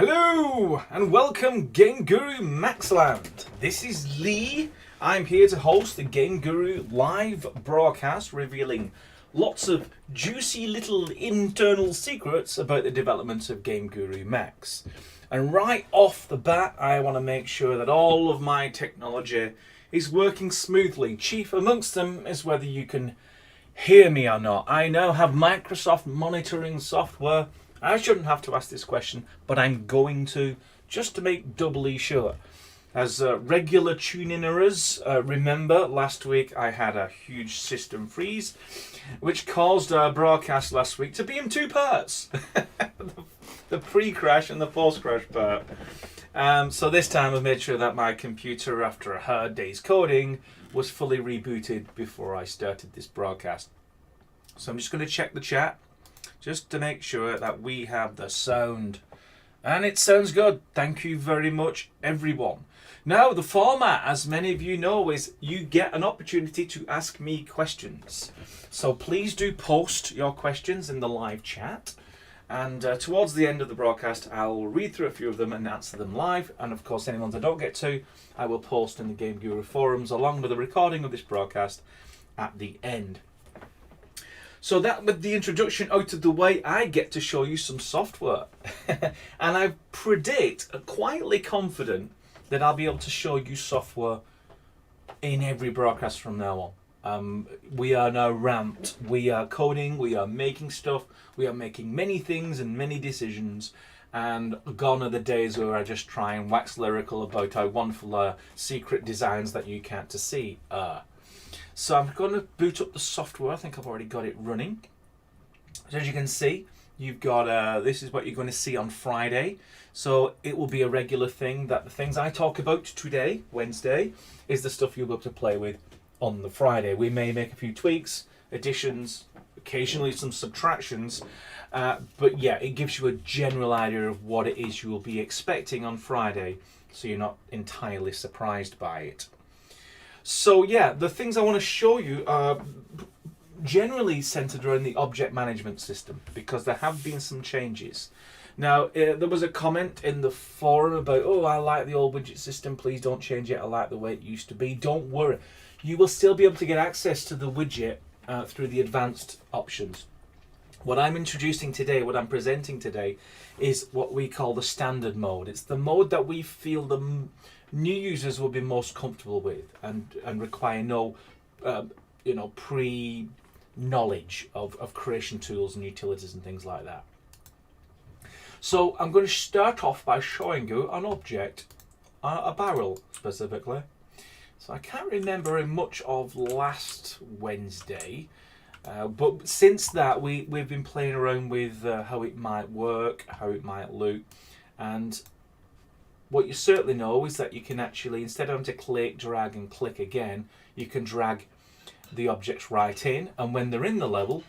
Hello and welcome GameGuru Maxland. This is Lee. I'm here to host the GameGuru live broadcast revealing lots of juicy little internal secrets about the development of GameGuru Max. And right off the bat, I want to make sure that all of my technology is working smoothly. Chief amongst them is whether you can hear me or not. I now have Microsoft monitoring software. I shouldn't have to ask this question, but I'm going to, just to make doubly sure. As regular tune-inners remember, last week I had a huge system freeze, which caused our broadcast last week to be in two parts. The pre-crash and the post-crash part. So this time I made sure that my computer, after a hard day's coding, was fully rebooted before I started this broadcast. So I'm just going to check the chat, just to make sure that we have the sound. And it sounds good. Thank you very much, everyone. Now, the format, as many of you know, is you get an opportunity to ask me questions. So please do post your questions in the live chat. And towards the end of the broadcast, I'll read through a few of them and answer them live. And of course, any ones I don't get to, I will post in the GameGuru forums along with a recording of this broadcast at the end. So that, with the introduction out of the way, I get to show you some software. And I predict, quietly confident, that I'll be able to show you software in every broadcast from now on. We are now ramped. We are coding, we are making stuff, we are making many things and many decisions. And gone are the days where I just try and wax lyrical about how wonderful secret designs that you can't to see are. So I'm going to boot up the software. I think I've already got it running. So as you can see, you've got, this is what you're going to see on Friday. So it will be a regular thing that the things I talk about today, Wednesday, is the stuff you'll be able to play with on the Friday. We may make a few tweaks, additions, occasionally some subtractions. But yeah, it gives you a general idea of what it is you will be expecting on Friday. So you're not entirely surprised by it. So yeah, the things I want to show you are generally centered around the object management system because there have been some changes. Now, there was a comment in the forum about, oh, I like the old widget system, please don't change it, I like the way it used to be. Don't worry, you will still be able to get access to the widget through the advanced options. What I'm introducing today, what I'm presenting today, is what we call the standard mode. It's the mode that we feel the new users will be most comfortable with and require no pre-knowledge of creation tools and utilities and things like that. So I'm going to start off by showing you an object, a barrel specifically. So I can't remember much of last Wednesday, but since that we've been playing around with how it might work, how it might look, and what you certainly know is that you can actually, instead of having to click, drag and click again, you can drag the objects right in, and when they're in the level,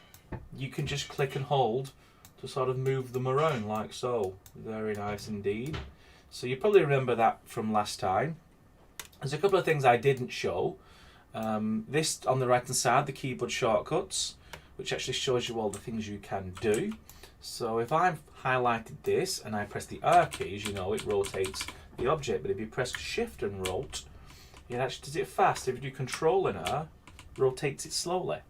you can just click and hold to sort of move them around like so. Very nice indeed. So you probably remember that from last time. There's a couple of things I didn't show. This on the right hand side, the keyboard shortcuts, which actually shows you all the things you can do. So if I've highlighted this and I press the R keys, you know, it rotates the object. But if you press Shift and Rot, it actually does it fast. If you do Control and R, rotates it slowly.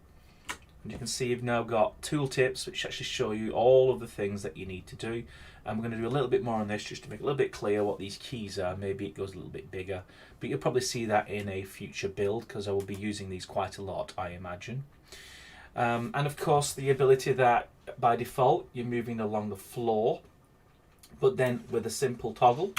And you can see you've now got tooltips which actually show you all of the things that you need to do. And we're going to do a little bit more on this just to make it a little bit clear what these keys are. Maybe it goes a little bit bigger, but you'll probably see that in a future build because I will be using these quite a lot, I imagine. And of course the ability that by default you're moving along the floor, but then with a simple toggle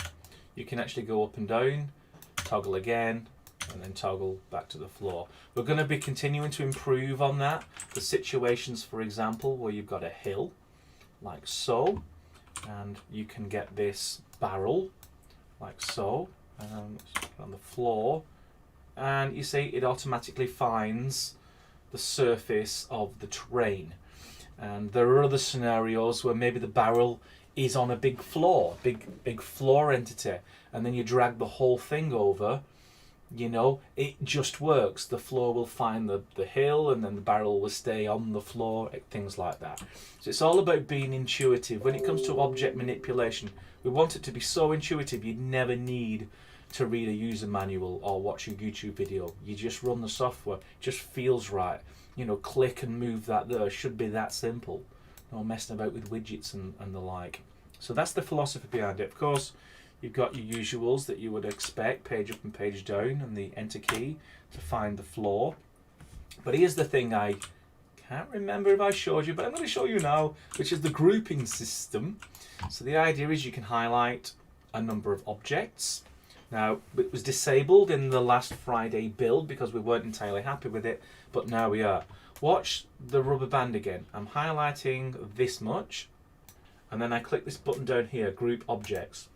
you can actually go up and down, toggle again, and then toggle back to the floor. We're going to be continuing to improve on that. The situations, for example, where you've got a hill like so, and you can get this barrel like so on the floor, and you see it automatically finds the surface of the terrain. And there are other scenarios where maybe the barrel is on a big floor, big floor entity, and then you drag the whole thing over. You know, it just works. The floor will find the hill, and then the barrel will stay on the floor, things like that. So it's all about being intuitive. When it comes to object manipulation, we want it to be so intuitive you'd never need to read a user manual or watch a YouTube video. You just run the software, it just feels right. You know, click and move that there. It should be that simple. No messing about with widgets and the like. So that's the philosophy behind it. Of course, you've got your usuals that you would expect, page up and page down, and the enter key to find the floor. But here's the thing, I can't remember if I showed you, but I'm going to show you now, which is the grouping system. So the idea is you can highlight a number of objects. Now, it was disabled in the last Friday build because we weren't entirely happy with it, but now we are. Watch the rubber band again. I'm highlighting this much, and then I click this button down here, group objects.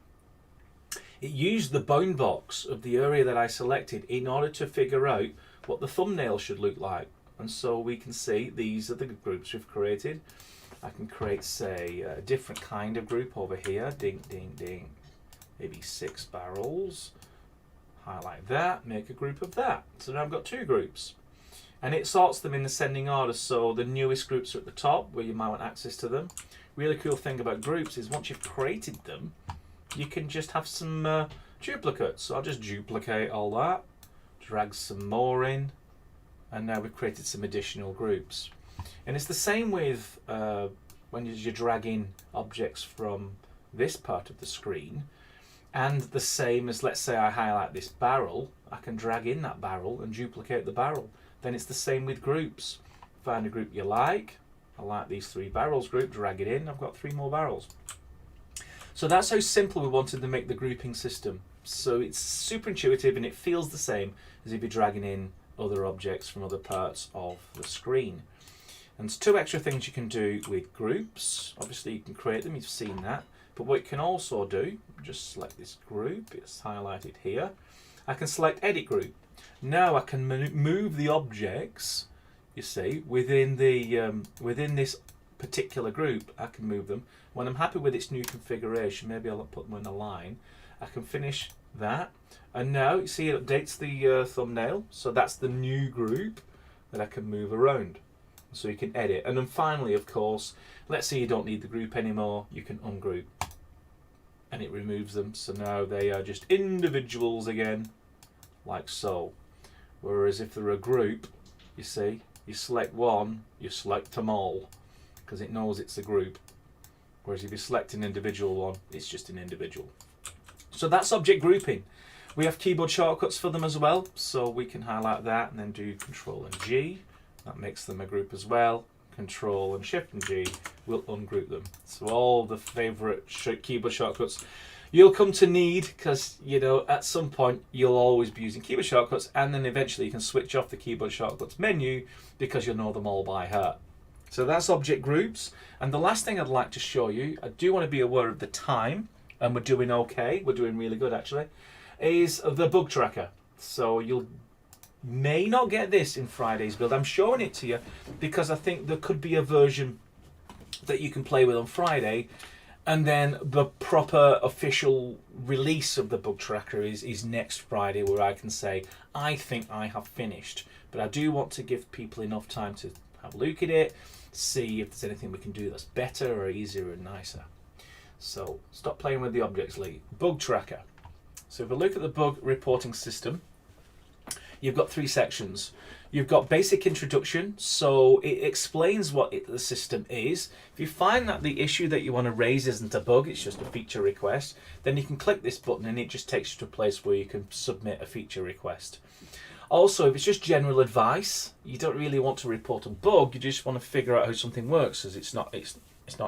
It used the bound box of the area that I selected in order to figure out what the thumbnail should look like. And so we can see these are the groups we've created. I can create, say, a different kind of group over here. Ding, ding, ding. Maybe 6 barrels. Highlight that, make a group of that. So now I've got 2 groups. And it sorts them in ascending order, so the newest groups are at the top where you might want access to them. Really cool thing about groups is once you've created them, you can just have some duplicates. So I'll just duplicate all that, drag some more in, and now we've created some additional groups. And it's the same with when you're dragging objects from this part of the screen, and the same as, let's say I highlight this barrel, I can drag in that barrel and duplicate the barrel. Then it's the same with groups. Find a group you like. I like these 3 barrels group, drag it in, I've got 3 more barrels. So that's how simple we wanted to make the grouping system. So it's super intuitive and it feels the same as if you're dragging in other objects from other parts of the screen. And there's 2 extra things you can do with groups. Obviously you can create them, you've seen that. But what you can also do, just select this group, it's highlighted here. I can select edit group. Now I can move the objects, you see, within this particular group. I can move them. When I'm happy with its new configuration, maybe I'll put them in a line. I can finish that. And now you see it updates the thumbnail. So that's the new group that I can move around. So you can edit. And then finally, of course, let's say you don't need the group anymore, you can ungroup. And it removes them. So now they are just individuals again, like so. Whereas if they're a group, you see, you select one, you select them all, because it knows it's a group. Whereas if you select an individual one, it's just an individual. So that's object grouping. We have keyboard shortcuts for them as well, so we can highlight that and then do Control and G. That makes them a group as well. Control and Shift and G will ungroup them. So all the favorite keyboard shortcuts you'll come to need, because you know at some point you'll always be using keyboard shortcuts, and then eventually you can switch off the keyboard shortcuts menu because you'll know them all by heart. So that's object groups. And the last thing I'd like to show you, I do want to be aware of the time, and we're doing okay, we're doing really good actually, is the bug tracker. So you'll may not get this in Friday's build. I'm showing it to you because I think there could be a version that you can play with on Friday, and then the proper official release of the bug tracker is next Friday, where I can say I think I have finished. But I do want to give people enough time to have a look at it, see if there's anything we can do that's better or easier and nicer. So stop playing with the objects, Lee. Bug tracker. So if we look at the bug reporting system, you've got 3 sections. You've got basic introduction, so it explains what the system is. If you find that the issue that you want to raise isn't a bug, it's just a feature request, then you can click this button and it just takes you to a place where you can submit a feature request. Also, if it's just general advice, you don't really want to report a bug, you just want to figure out how something works, as it's not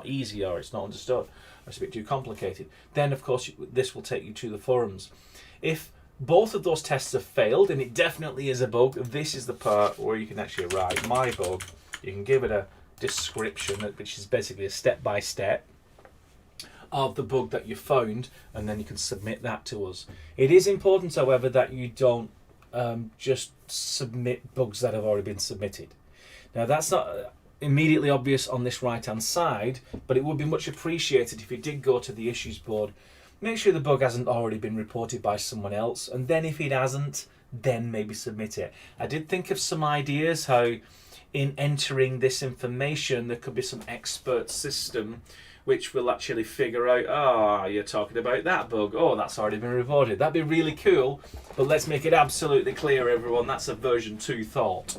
easy, or it's not understood, or it's a bit too complicated, then of course this will take you to the forums. If both of those tests have failed, and it definitely is a bug, this is the part where you can actually write my bug. You can give it a description, which is basically a step-by-step of the bug that you found, and then you can submit that to us. It is important, however, that you don't just submit bugs that have already been submitted. Now that's not immediately obvious on this right-hand side, but it would be much appreciated if you did go to the issues board. Make sure the bug hasn't already been reported by someone else, and then if it hasn't, then maybe submit it. I did think of some ideas how in entering this information there could be some expert system which will actually figure out, oh, you're talking about that bug, oh, that's already been reported. That'd be really cool, but let's make it absolutely clear, everyone, that's a version 2 thought.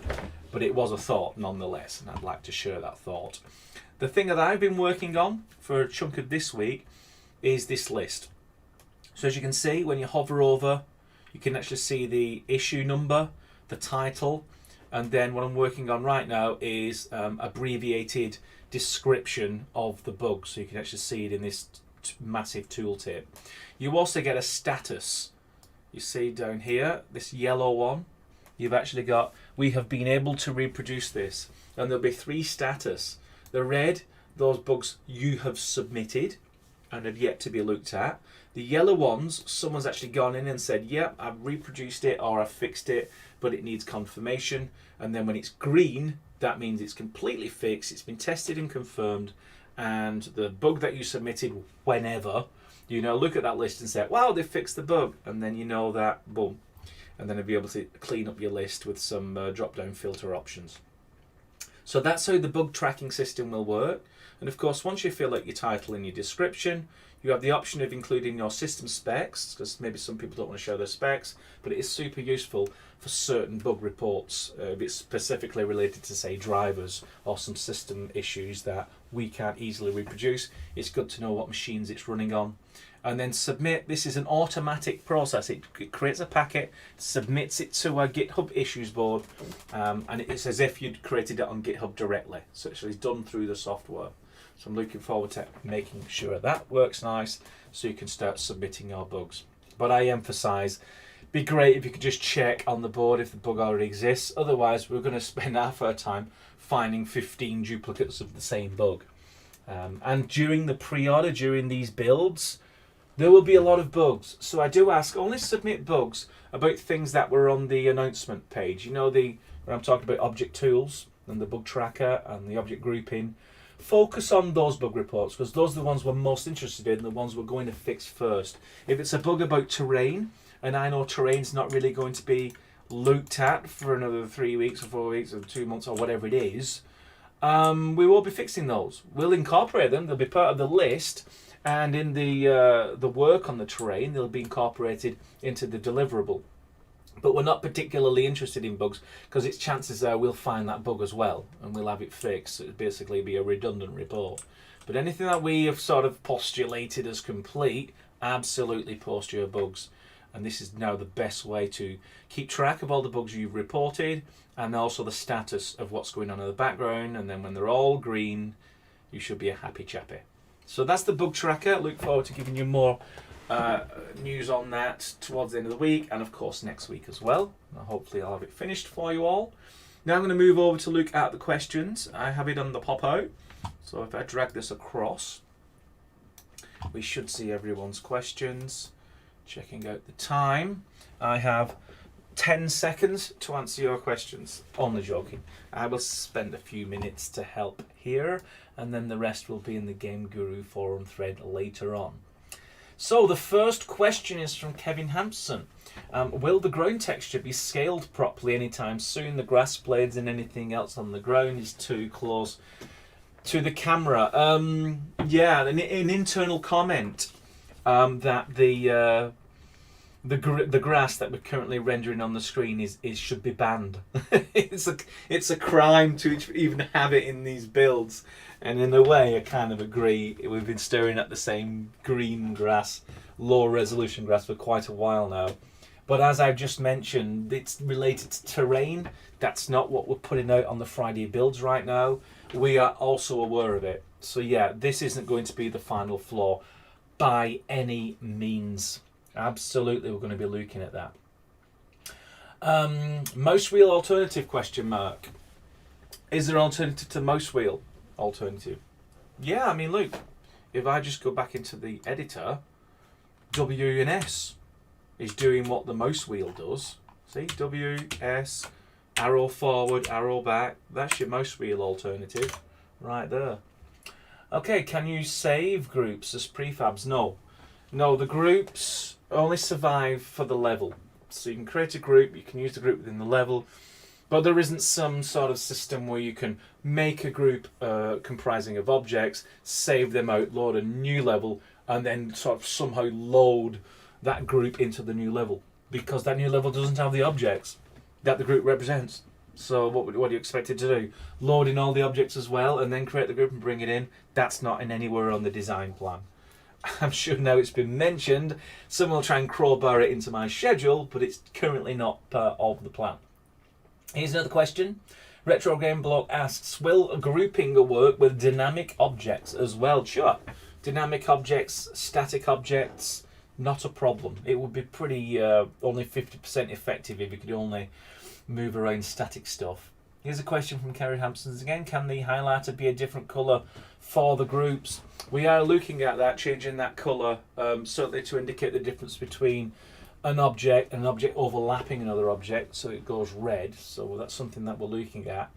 But it was a thought nonetheless, and I'd like to share that thought. The thing that I've been working on for a chunk of this week is this list. So as you can see, when you hover over, you can actually see the issue number, the title, and then what I'm working on right now is abbreviated description of the bug, so you can actually see it in this massive tooltip. You also get a status. You see down here, this yellow one, you've actually got, we have been able to reproduce this, and there'll be 3 status. The red, those bugs you have submitted and have yet to be looked at. The yellow ones, someone's actually gone in and said, yep, I've reproduced it or I've fixed it, but it needs confirmation. And then when it's green, that means it's completely fixed, it's been tested and confirmed, and the bug that you submitted whenever, you know, look at that list and say, wow, they fixed the bug, and then you know that, boom. And then you'll be able to clean up your list with some drop-down filter options. So that's how the bug tracking system will work. And of course, once you fill out your title and your description, you have the option of including your system specs, because maybe some people don't want to show their specs, but it is super useful for certain bug reports, if it's specifically related to, say, drivers or some system issues that we can't easily reproduce. It's good to know what machines it's running on. And then submit. This is an automatic process. It creates a packet, submits it to a GitHub issues board, and it's as if you'd created it on GitHub directly. So it's actually done through the software. So I'm looking forward to making sure that works nice so you can start submitting your bugs. But I emphasize, be great if you could just check on the board if the bug already exists. Otherwise, we're going to spend half our time finding 15 duplicates of the same bug. And during the pre-order, during these builds, there will be a lot of bugs. So I do ask, only submit bugs about things that were on the announcement page. You know, where I'm talking about object tools and the bug tracker and the object grouping. Focus on those bug reports, because those are the ones we're most interested in, the ones we're going to fix first. If it's a bug about terrain, and I know terrain's not really going to be looked at for another 3 weeks or 4 weeks or 2 months or whatever it is, we will be fixing those. We'll incorporate them, they'll be part of the list, and in the work on the terrain, they'll be incorporated into the deliverable. But we're not particularly interested in bugs, because its chances are we'll find that bug as well and we'll have it fixed. It'll basically be a redundant report. But anything that we have sort of postulated as complete, absolutely post your bugs. And this is now the best way to keep track of all the bugs you've reported, and also the status of what's going on in the background. And then when they're all green, you should be a happy chappy. So that's the bug tracker. Look forward to giving you more news on that towards the end of the week, and of course next week as well. Hopefully I'll have it finished for you all. Now I'm going to move over to look at the questions. I have it on the pop-out, so if I drag this across, we should see everyone's questions. Checking out the time. I have 10 seconds to answer your questions. Only joking. I will spend a few minutes to help here, and then the rest will be in the GameGuru forum thread later on. So the first question is from Kevin Hampson. Will the ground texture be scaled properly anytime soon? The grass blades and anything else on the ground is too close to the camera. Yeah, an internal comment that the grass that we're currently rendering on the screen is should be banned. it's a crime to even have it in these builds. And in a way, I kind of agree. We've been staring at the same green grass, low resolution grass for quite a while now. But as I've just mentioned, it's related to terrain. That's not what we're putting out on the Friday builds right now. We are also aware of it. So yeah, this isn't going to be the final flaw by any means. Absolutely, we're going to be looking at that. Mouse wheel alternative question mark. Is there an alternative to mouse wheel alternative? Yeah, I mean, look, if I just go back into the editor, W and S is doing what the mouse wheel does. See, W, S, arrow forward, arrow back. That's your mouse wheel alternative right there. Okay, can you save groups as prefabs? No. No, the groups only survive for the level. So you can create a group, you can use the group within the level, but there isn't some sort of system where you can make a group comprising of objects, save them out, load a new level, and then sort of somehow load that group into the new level, because that new level doesn't have the objects that the group represents. So what do you expect it to do? Load in all the objects as well and then create the group and bring it in? That's not in anywhere on the design plan. I'm sure now it's been mentioned, someone will try and crowbar it into my schedule, but it's currently not part of the plan. Here's another question. Retro Game Blog asks, will grouping work with dynamic objects as well? Sure. Dynamic objects, static objects, not a problem. It would be pretty only 50% effective if you could only move around static stuff. Here's a question from Kerry Hampsons again. Can the highlighter be a different colour for the groups? We are looking at that, changing that colour, certainly to indicate the difference between an object and an object overlapping another object, so it goes red. So that's something that we're looking at.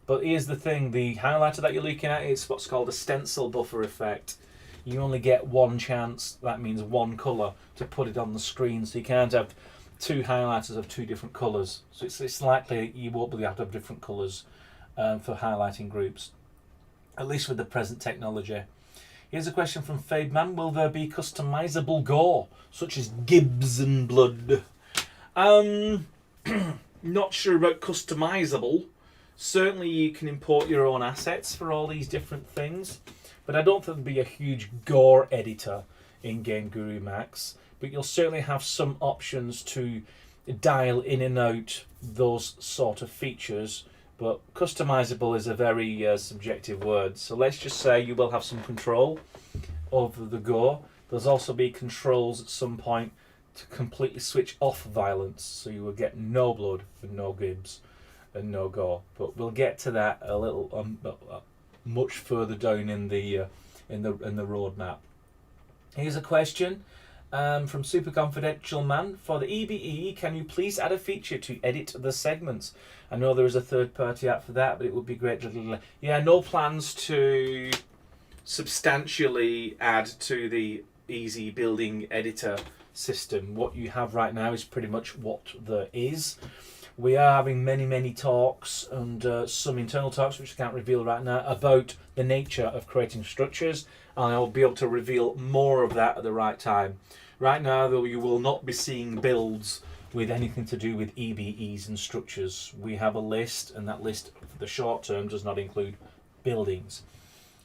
But here's the thing, the highlighter that you're looking at is what's called a stencil buffer effect. You only get one chance, that means one colour, to put it on the screen, so you can't have two highlighters of two different colours. So it's likely you won't be able to have different colours for highlighting groups, at least with the present technology. Here's a question from Fademan. Will there be customizable gore, such as Gibbs and blood? Not sure about customizable. Certainly you can import your own assets for all these different things, but I don't think there'll be a huge gore editor in GameGuru Max. But you'll certainly have some options to dial in and out those sort of features. But customizable is a very subjective word. So let's just say you will have some control over the gore. There's also be controls at some point to completely switch off violence. So you will get no blood and no Gibbs and no gore. But we'll get to that a little much further down in the roadmap. Here's a question. From Super Confidential Man. For the EBE, can you please add a feature to edit the segments? I know there is a third-party app for that, but it would be great. Yeah, no plans to substantially add to the easy building editor system. What you have right now is pretty much what there is. We are having many talks and some internal talks, which I can't reveal right now, about the nature of creating structures, and I'll be able to reveal more of that at the right time. Right now, though, you will not be seeing builds with anything to do with EBEs and structures. We have a list, and that list for the short term does not include buildings.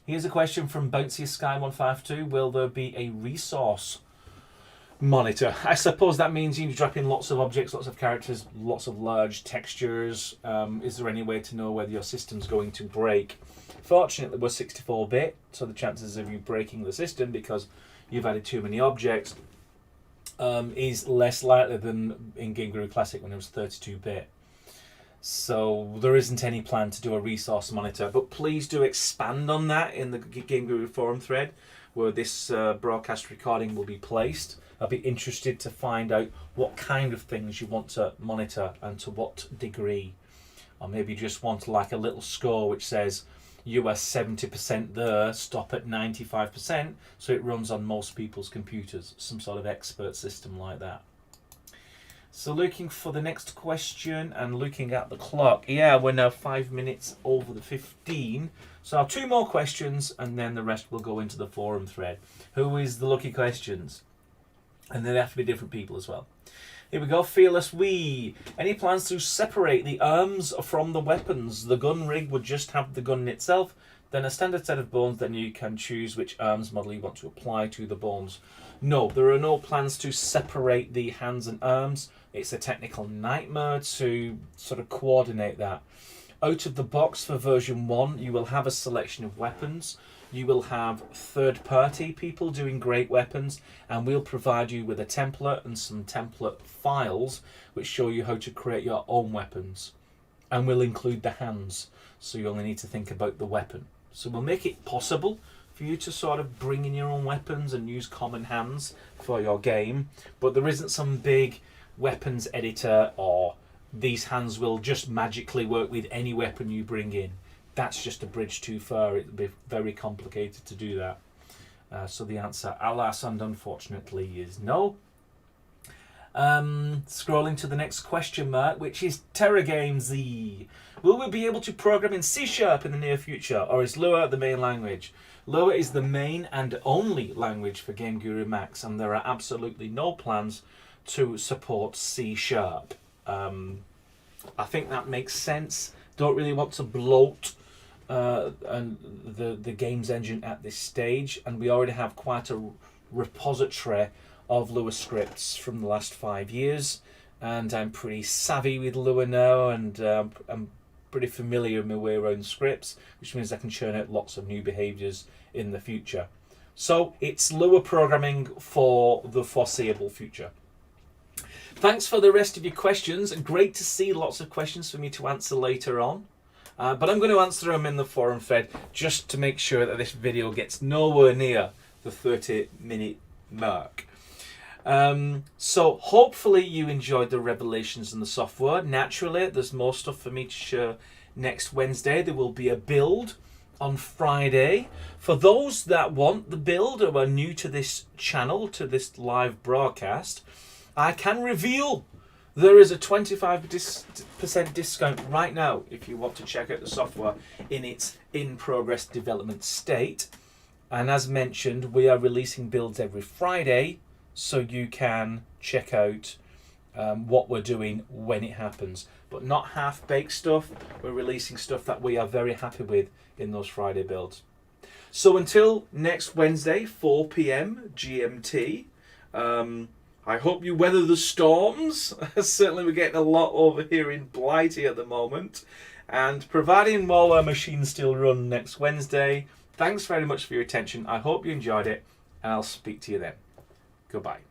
Here's a question from Bouncy Sky 152. Will there be a resource monitor? I suppose that means you drop in lots of objects, lots of characters, lots of large textures. Is there any way to know whether your system's going to break? Fortunately, we're 64-bit, so the chances of you breaking the system because you've added too many objects is less likely than in GameGuru Classic when it was 32-bit. So there isn't any plan to do a resource monitor, but please do expand on that in the GameGuru forum thread where this broadcast recording will be placed. I'll be interested to find out what kind of things you want to monitor and to what degree. Or maybe you just want like a little score which says you are 70% there, stop at 95%, so it runs on most people's computers. Some sort of expert system like that. So looking for the next question and looking at the clock. Yeah, we're now 5 minutes over the 15. So I have two more questions and then the rest will go into the forum thread. Who is the lucky questions? And they have to be different people as well. Here we go. Fearless Wee. Any plans to separate the arms from the weapons? The gun rig would just have the gun itself, then a standard set of bones, then you can choose which arms model you want to apply to the bones. No, there are no plans to separate the hands and arms. It's a technical nightmare to sort of coordinate that. Out of the box for version 1, you will have a selection of weapons. You will have third-party people doing great weapons, and we'll provide you with a template and some template files which show you how to create your own weapons. And we'll include the hands, so you only need to think about the weapon. So we'll make it possible for you to sort of bring in your own weapons and use common hands for your game, but there isn't some big weapons editor or these hands will just magically work with any weapon you bring in. That's just a bridge too far. It would be very complicated to do that. So the answer, alas and unfortunately, is no. Scrolling to the next question mark, which is Terra Games Z. Will we be able to program in C# in the near future, or is Lua the main language? Lua is the main and only language for GameGuru Max, and there are absolutely no plans to support C#. I think that makes sense. Don't really want to bloat and the games engine at this stage, and we already have quite a repository of Lua scripts from the last 5 years, and I'm pretty savvy with Lua now, and I'm pretty familiar with my way around scripts, which means I can churn out lots of new behaviors in the future. So it's Lua programming for the foreseeable future. Thanks for the rest of your questions. Great to see lots of questions for me to answer later on. But I'm going to answer them in the forum thread just to make sure that this video gets nowhere near the 30-minute mark. So hopefully you enjoyed the revelations in the software. Naturally, there's more stuff for me to share next Wednesday. There will be a build on Friday. For those that want the build or are new to this channel, to this live broadcast, I can reveal there is a 25% discount right now if you want to check out the software in its in-progress development state. And as mentioned, we are releasing builds every Friday, so you can check out what we're doing when it happens. But not half-baked stuff. We're releasing stuff that we are very happy with in those Friday builds. So until next Wednesday, 4 p.m. GMT, I hope you weather the storms. Certainly we're getting a lot over here in Blighty at the moment. And providing more machines still run next Wednesday, thanks very much for your attention. I hope you enjoyed it, and I'll speak to you then. Goodbye.